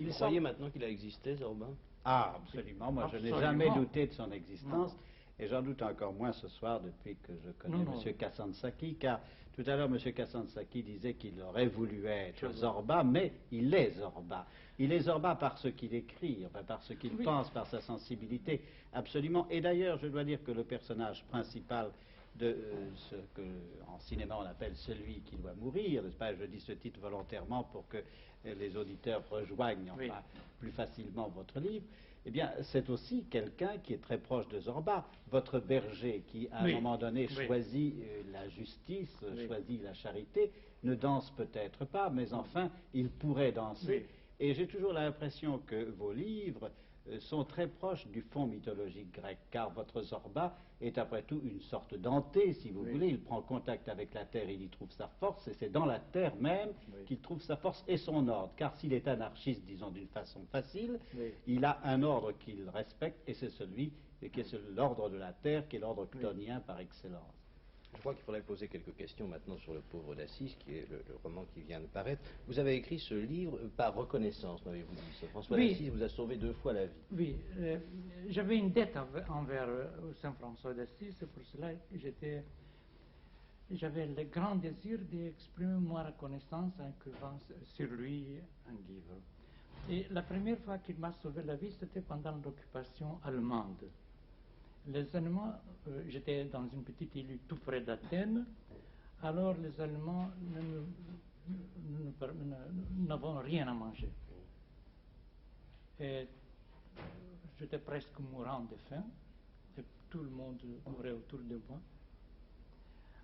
Vous croyez maintenant qu'il a existé, Zorba? Ah, absolument. Moi, je n'ai jamais douté de son existence. Et j'en doute encore moins ce soir depuis que je connais M. Kazantzakis, car tout à l'heure, M. Kazantzakis disait qu'il aurait voulu être Zorba, mais il est Zorba. Il est Zorba par ce qu'il écrit, enfin, par ce qu'il pense, par sa sensibilité, absolument. Et d'ailleurs, je dois dire que le personnage principal de ce que en cinéma on appelle celui qui doit mourir, n'est-ce pas? Je dis ce titre volontairement pour que les auditeurs rejoignent enfin, plus facilement votre livre. Eh bien, c'est aussi quelqu'un qui est très proche de Zorba, votre berger qui, à un moment donné, choisit la justice, choisit la charité, ne danse peut-être pas, mais enfin, il pourrait danser. Et j'ai toujours l'impression que vos livres sont très proches du fond mythologique grec, car votre Zorba est après tout une sorte d'Anté, si vous voulez. Il prend contact avec la terre, il y trouve sa force, et c'est dans la terre même qu'il trouve sa force et son ordre. Car s'il est anarchiste, disons d'une façon facile, il a un ordre qu'il respecte, et c'est celui qui est l'ordre de la terre, qui est l'ordre chtonien par excellence. Je crois qu'il faudrait poser quelques questions maintenant sur Le Pauvre d'Assise, qui est le roman qui vient de paraître. Vous avez écrit ce livre par reconnaissance, m'avez-vous dit. François d'Assise vous a sauvé 2 fois la vie. Oui, j'avais une dette envers Saint François d'Assise, c'est pour cela que j'avais le grand désir d'exprimer ma reconnaissance en écrivant sur lui un livre. Et la première fois qu'il m'a sauvé la vie, c'était pendant l'occupation allemande. Les Allemands, j'étais dans une petite île tout près d'Athènes, alors les Allemands n'avaient rien à manger. Et j'étais presque mourant de faim, et tout le monde mourait autour de moi.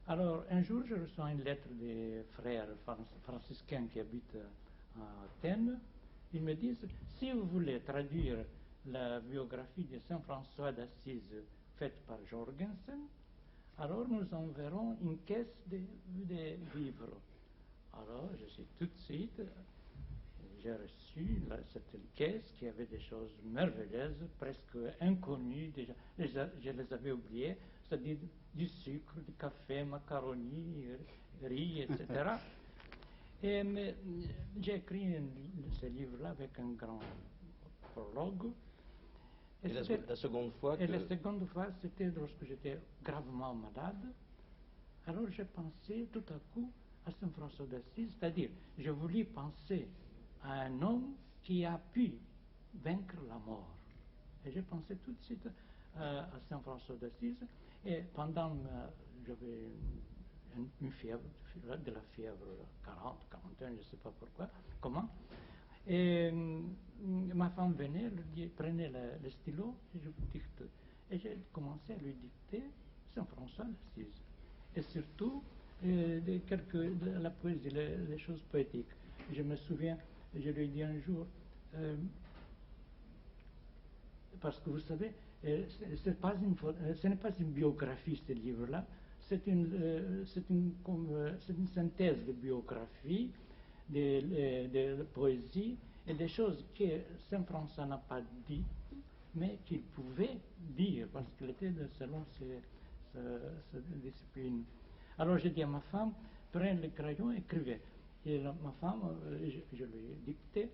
Alors un jour, je reçois une lettre des frères franciscains qui habitent à Athènes. Ils me disent, si vous voulez traduire la biographie de Saint François d'Assise faite par Jorgensen, alors nous enverrons une caisse de livres. Alors je suis tout de suite, j'ai reçu cette caisse qui avait des choses merveilleuses, presque inconnues déjà. Je les avais oubliées, c'est-à-dire du sucre, du café, macaroni, riz, etc. Et j'ai écrit ce livre-là avec un grand prologue. Et la seconde fois la seconde fois, c'était lorsque j'étais gravement malade. Alors j'ai pensé tout à coup à Saint François d'Assise, c'est-à-dire, je voulais penser à un homme qui a pu vaincre la mort. Et j'ai pensé tout de suite à Saint François d'Assise, et pendant, j'avais une fièvre, de la fièvre 40, 41, je ne sais pas pourquoi, comment. Et ma femme venait, prenait le stylo, et je dicte. Et j'ai commencé à lui dicter Saint François d'Assise. Et surtout, la poésie, les choses poétiques. Je me souviens, je lui ai dit un jour, parce que vous savez, ce n'est pas une biographie, ce livre-là, c'est une synthèse de biographie, de poésie et des choses que Saint François n'a pas dit, mais qu'il pouvait dire, parce qu'il était selon sa discipline. Alors j'ai dit à ma femme, prenez le crayon, écrivez. Et ma femme, je lui ai dicté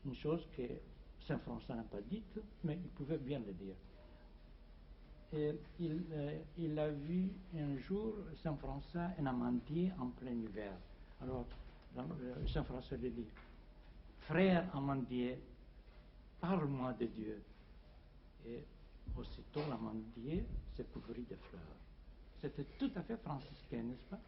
une chose que Saint François n'a pas dite, mais il pouvait bien le dire. Et il a vu un jour Saint François un amandier en plein hiver. Alors Saint François lui dit, frère amandier, parle-moi de Dieu. Et aussitôt l'amandier s'est couvert de fleurs. C'était tout à fait franciscain, n'est-ce pas?